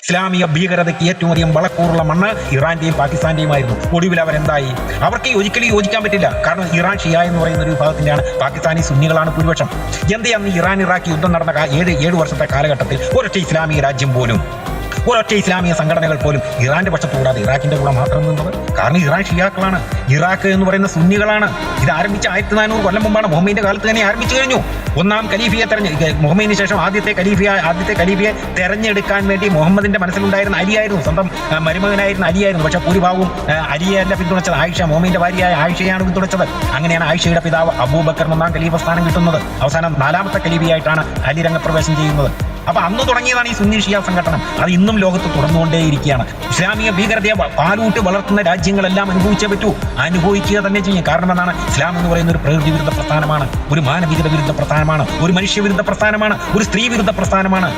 ഇസ്ലാമിക ഭീകരതയ്ക്ക് ഏറ്റവും അധികം വളക്കൂറുള്ള മണ്ണ് ഇറാന്റെയും പാകിസ്ഥാന്റെയുമായിരുന്നു. ഒടുവിൽ അവരെന്തായി? അവർക്ക് ഒരിക്കലും യോജിക്കാൻ പറ്റില്ല. കാരണം ഇറാൻ ഷിയ എന്ന് പറയുന്ന ഒരു വിഭാഗത്തിന്റെയാണ്, പാകിസ്ഥാനി സുന്നികളാണ് ഭൂരിപക്ഷം. എന്തെയാന്ന് ഇറാൻ ഇറാഖ് യുദ്ധം നടന്ന 7 വർഷത്തെ കാലഘട്ടത്തിൽ ഒരൊറ്റ ഇസ്ലാമിക രാജ്യം പോലും, ഒരൊറ്റ ഇസ്ലാമിക സംഘടനകൾ പോലും ഇറാന്റെ പക്ഷത്ത് കൂടാതെ ഇറാഖിന്റെ കൂടെ മാത്രം നിന്നത്? കാരണം ഇറാൻ ഷിയാക്കളാണ്, ഇറാഖ് എന്ന് പറയുന്ന സുന്നികളാണ്. ഇത് ആരംഭിച്ച 1400 കൊല്ലം മുമ്പാണ്. മുഹമ്മദിന്റെ കാലത്ത് തന്നെ ആരംഭിച്ചു കഴിഞ്ഞു. ഒന്നാം ഖലീഫയെ മുഹമ്മദിന് ശേഷം ആദ്യത്തെ ഖലീഫയെ തെരഞ്ഞെടുക്കാൻ വേണ്ടി മുഹമ്മദിന്റെ മനസ്സിലുണ്ടായിരുന്ന അലിയായിരുന്നു, സ്വന്തം മരുമകനായിരുന്ന അലിയായിരുന്നു. പക്ഷെ ഭൂരിഭാഗവും അലിയല്ല പിന്തുണച്ചത്, ആയിഷ, മുഹമ്മദിന്റെ ഭാര്യയായ ആയിഷയാണ് പിന്തുണച്ചത്. അങ്ങനെയാണ് ആയിഷയുടെ പിതാവ് അബൂബക്കർ 1-ാം ഖലീഫ സ്ഥാനം കിട്ടുന്നത്. അവസാനം 4-ാമത്തെ ഖലീഫയായിട്ടാണ് അലി രംഗപ്രവേശം ചെയ്യുന്നത്. അപ്പൊ അന്ന് തുടങ്ങിയതാണ് ഈ സുന്നി ഷിയ സംഘടന. അത് ഇന്നും ലോകത്ത് തുടർന്നുകൊണ്ടേയിരിക്കുകയാണ്. ഇസ്ലാമിക ഭീകരതയെ പാലൂട്ടി വളർത്തുന്ന രാജ്യങ്ങളെല്ലാം അനുഭവിച്ചേ പറ്റൂ, അനുഭവിക്കുക തന്നെ ചെയ്യും. കാരണം എന്താണ്? ഇസ്ലാം എന്ന് പറയുന്ന ഒരു പ്രകൃതി വിരുദ്ധ പ്രസ്ഥാനമാണ്, ഒരു മാനവികത വിരുദ്ധ പ്രസ്ഥാനമാണ്, ഒരു മനുഷ്യവിരുദ്ധ പ്രസ്ഥാനമാണ്, ഒരു സ്ത്രീ വിരുദ്ധ പ്രസ്ഥാനമാണ്.